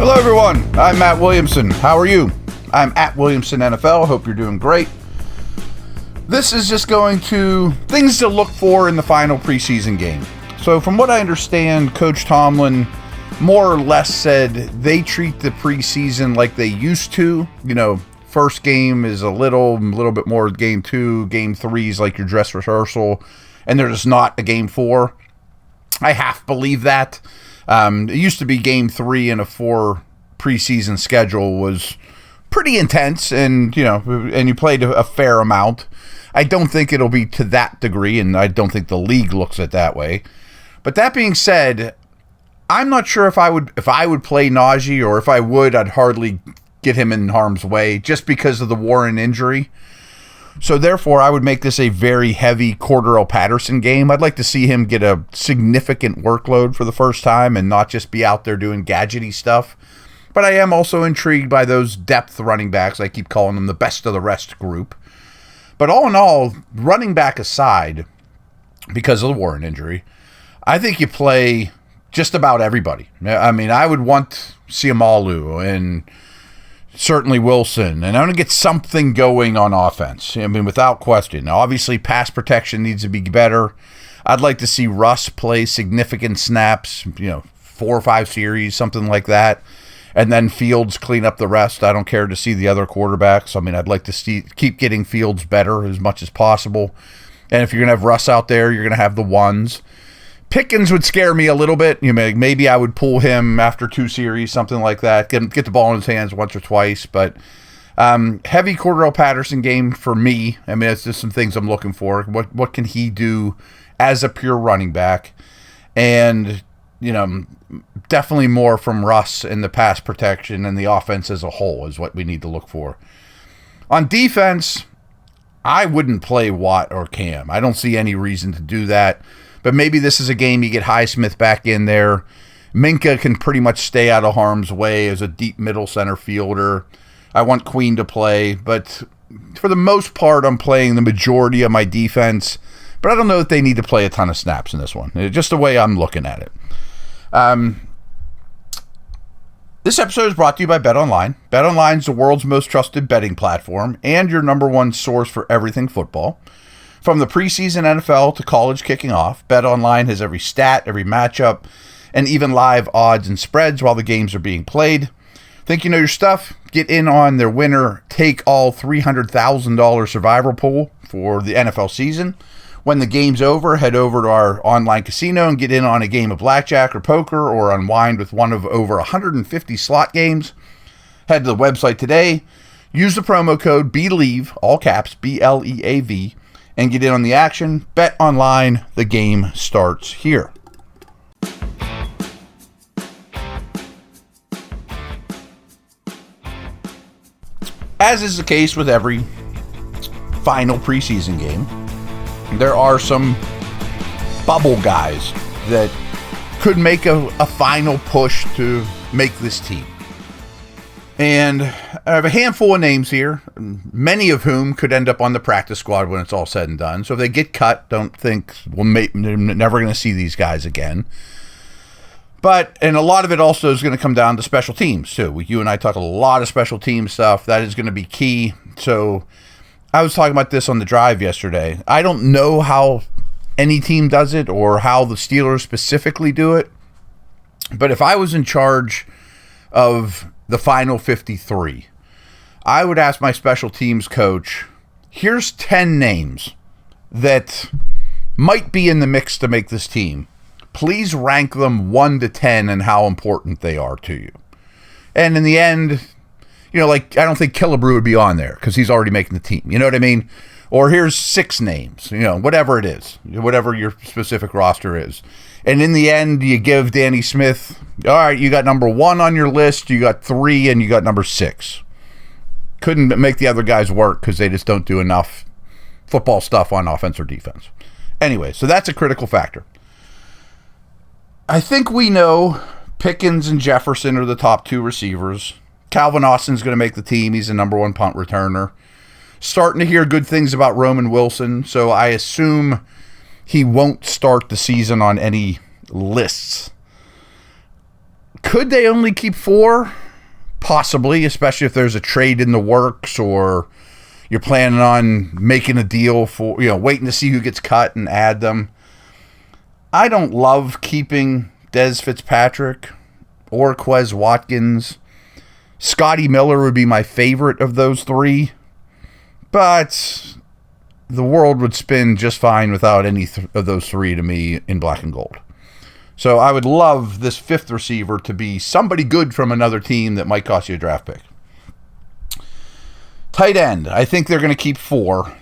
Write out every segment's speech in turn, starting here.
Hello everyone, I'm Matt Williamson. How are you? I'm at Williamson NFL. Hope you're doing great. This is just going to things to look for in the final preseason game. So from what I understand, Coach Tomlin more or less said they treat the preseason like they used to. You know, first game is a little bit more game 2, game 3 is like your dress rehearsal, and there's not a game 4. I half believe that. It used to be game 3 in a 4 preseason schedule was pretty intense, and you played a fair amount. I don't think it'll be to that degree, and I don't think the league looks at it that way. But that being said, I'm not sure if I would play Najee, or if I would, I'd hardly get him in harm's way just because of the Warren injury. So therefore, I would make this a very heavy Cordarrelle Patterson game. I'd like to see him get a significant workload for the first time and not just be out there doing gadgety stuff. But I am also intrigued by those depth running backs. I keep calling them the best of the rest group. But all in all, running back aside, because of the Warren injury, I think you play just about everybody. I mean, I would want Siamalu and certainly Wilson, and I want to get something going on offense. I mean, without question. Now, obviously, pass protection needs to be better. I'd like to see Russ play significant snaps, 4 or 5 series, something like that, and then Fields clean up the rest. I don't care to see the other quarterbacks. I mean, I'd like to keep getting Fields better as much as possible. And if you're going to have Russ out there, you're going to have the ones. Pickens would scare me a little bit. Maybe I would pull him after 2 series, something like that. Get the ball in his hands once or twice. But heavy Cordarrelle Patterson game for me. I mean, it's just some things I'm looking for. What can he do as a pure running back? And, definitely more from Russ in the pass protection, and the offense as a whole is what we need to look for. On defense, I wouldn't play Watt or Cam. I don't see any reason to do that. But maybe this is a game you get Highsmith back in there. Minka can pretty much stay out of harm's way as a deep middle center fielder. I want Queen to play, but for the most part, I'm playing the majority of my defense. But I don't know that they need to play a ton of snaps in this one. It's just the way I'm looking at it. This episode is brought to you by BetOnline. BetOnline is the world's most trusted betting platform and your number one source for everything football. From the preseason NFL to college kicking off, BetOnline has every stat, every matchup, and even live odds and spreads while the games are being played. Think you know your stuff? Get in on their winner-take-all $300,000 survivor pool for the NFL season. When the game's over, head over to our online casino and get in on a game of blackjack or poker, or unwind with one of over 150 slot games. Head to the website today. Use the promo code BELIEVE, all caps, BLEAV, and get in on the action. Bet online, the game starts here. As is the case with every final preseason game, there are some bubble guys that could make a final push to make this team. And I have a handful of names here, many of whom could end up on the practice squad when it's all said and done. So if they get cut, don't think they're never going to see these guys again. And a lot of it also is going to come down to special teams, too. You and I talk a lot of special team stuff. That is going to be key. So I was talking about this on the drive yesterday. I don't know how any team does it or how the Steelers specifically do it. But if I was in charge of the final 53, I would ask my special teams coach, here's 10 names that might be in the mix to make this team. Please rank them 1 to 10 and how important they are to you. And in the end, I don't think Killebrew would be on there because he's already making the team. You know what I mean? Or here's 6 names, whatever it is, whatever your specific roster is. And in the end, you give Danny Smith, all right, you got number 1 on your list, you got 3, and you got number 6. Couldn't make the other guys work because they just don't do enough football stuff on offense or defense. Anyway, so that's a critical factor. I think we know Pickens and Jefferson are the top 2 receivers. Calvin Austin's going to make the team. He's the number 1 punt returner. Starting to hear good things about Roman Wilson, so I assume he won't start the season on any lists. Could they only keep 4? Possibly, especially if there's a trade in the works or you're planning on making a deal for, waiting to see who gets cut and add them. I don't love keeping Des Fitzpatrick or Quez Watkins. Scotty Miller would be my favorite of those 3, but the world would spin just fine without any of those 3 to me in black and gold. So I would love this 5th receiver to be somebody good from another team that might cost you a draft pick. Tight end, I think they're going to keep 4.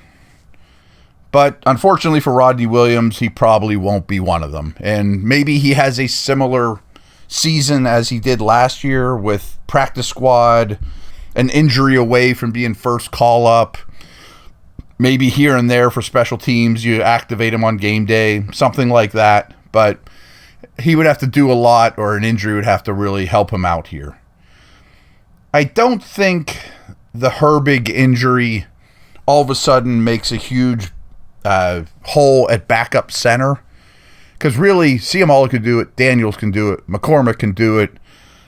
But unfortunately for Rodney Williams, he probably won't be one of them. And maybe he has a similar season as he did last year with practice squad, an injury away from being first call up. Maybe here and there for special teams, you activate him on game day, something like that. But he would have to do a lot, or an injury would have to really help him out here. I don't think the Herbig injury all of a sudden makes a huge hole at backup center, because really Ciamalla could do it, Daniels can do it, McCormick can do it.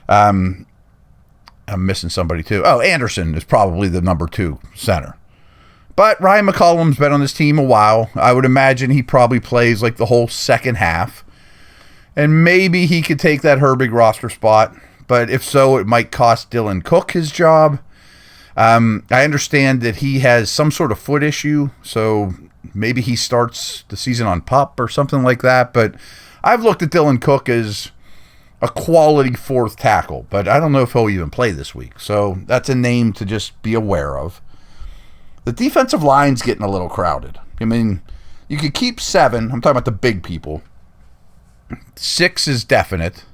I'm missing somebody too. Oh, Anderson is probably the number 2 center. But Ryan McCollum's been on this team a while. I would imagine he probably plays like the whole second half. And maybe he could take that Herbig roster spot. But if so, it might cost Dylan Cook his job. I understand that he has some sort of foot issue, so maybe he starts the season on PUP or something like that. But I've looked at Dylan Cook as a quality 4th tackle, but I don't know if he'll even play this week. So that's a name to just be aware of. The defensive line's getting a little crowded. I mean, you could keep 7. I'm talking about the big people. 6 is definite.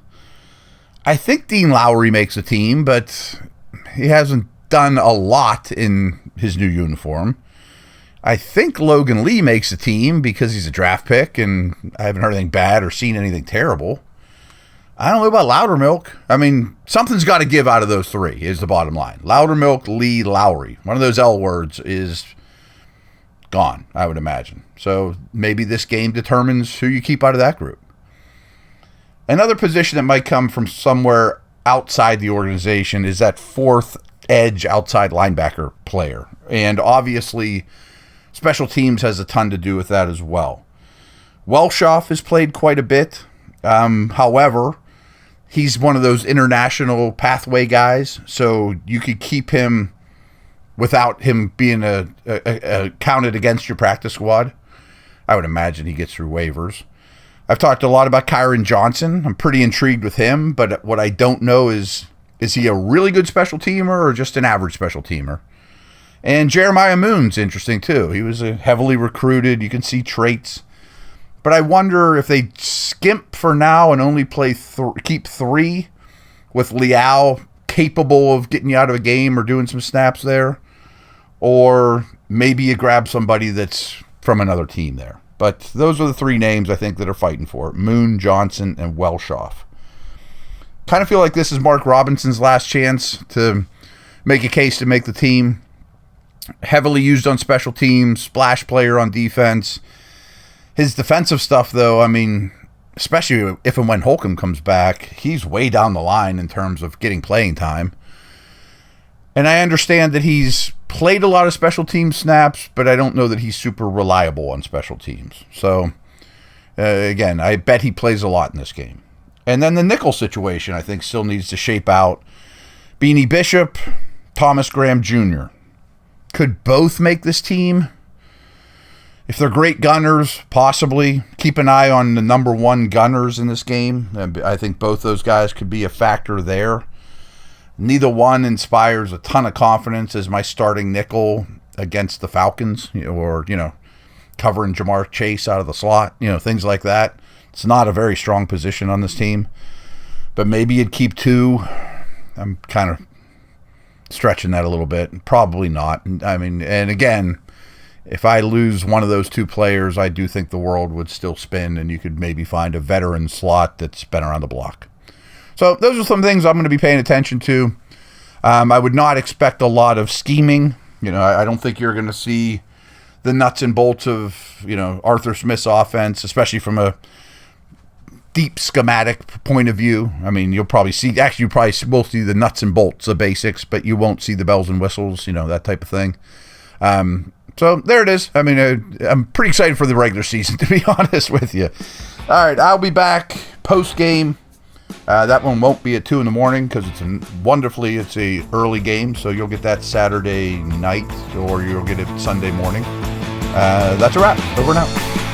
I think Dean Lowry makes a team, but he hasn't done a lot in his new uniform. I think Logan Lee makes a team because he's a draft pick, and I haven't heard anything bad or seen anything terrible. I don't know about Loudermilk. I mean, something's got to give out of those 3 is the bottom line. Loudermilk, Lee, Lowry. One of those L words is gone, I would imagine. So maybe this game determines who you keep out of that group. Another position that might come from somewhere outside the organization is that 4th edge outside linebacker player. And obviously, special teams has a ton to do with that as well. Welshoff has played quite a bit. However, he's one of those international pathway guys, so you could keep him without him being a counted against your practice squad. I would imagine he gets through waivers. I've talked a lot about Kyron Johnson. I'm pretty intrigued with him, but what I don't know is he a really good special teamer or just an average special teamer? And Jeremiah Moon's interesting too. He was heavily recruited. You can see traits. But I wonder if they skimp for now and only play keep 3 with Leal capable of getting you out of a game or doing some snaps there. Or maybe you grab somebody that's from another team there. But those are the 3 names I think that are fighting for it. Moon, Johnson, and Welshoff. Kind of feel like this is Mark Robinson's last chance to make a case to make the team. Heavily used on special teams, splash player on defense. His defensive stuff, though, I mean, especially if and when Holcomb comes back, he's way down the line in terms of getting playing time. And I understand that he's played a lot of special team snaps, but I don't know that he's super reliable on special teams. So, again, I bet he plays a lot in this game. And then the nickel situation, I think, still needs to shape out. Beanie Bishop, Thomas Graham Jr. Could both make this team? If they're great gunners, possibly. Keep an eye on the number 1 gunners in this game. I think both those guys could be a factor there. Neither one inspires a ton of confidence as my starting nickel against the Falcons, or covering Jamar Chase out of the slot, things like that. It's not a very strong position on this team. But maybe you'd keep 2. I'm kind of stretching that a little bit. Probably not. I mean, and again, if I lose one of those 2 players, I do think the world would still spin, and you could maybe find a veteran slot that's been around the block. So those are some things I'm going to be paying attention to. I would not expect a lot of scheming. I don't think you're going to see the nuts and bolts of, Arthur Smith's offense, especially from a deep schematic point of view. I mean, you'll probably see, actually, you probably will see the nuts and bolts, the basics, but you won't see the bells and whistles, that type of thing. So there it is. I mean, I'm pretty excited for the regular season, to be honest with you. All right, I'll be back post-game. That one won't be at 2 in the morning because it's a early game, so you'll get that Saturday night or you'll get it Sunday morning. That's a wrap. Over and out.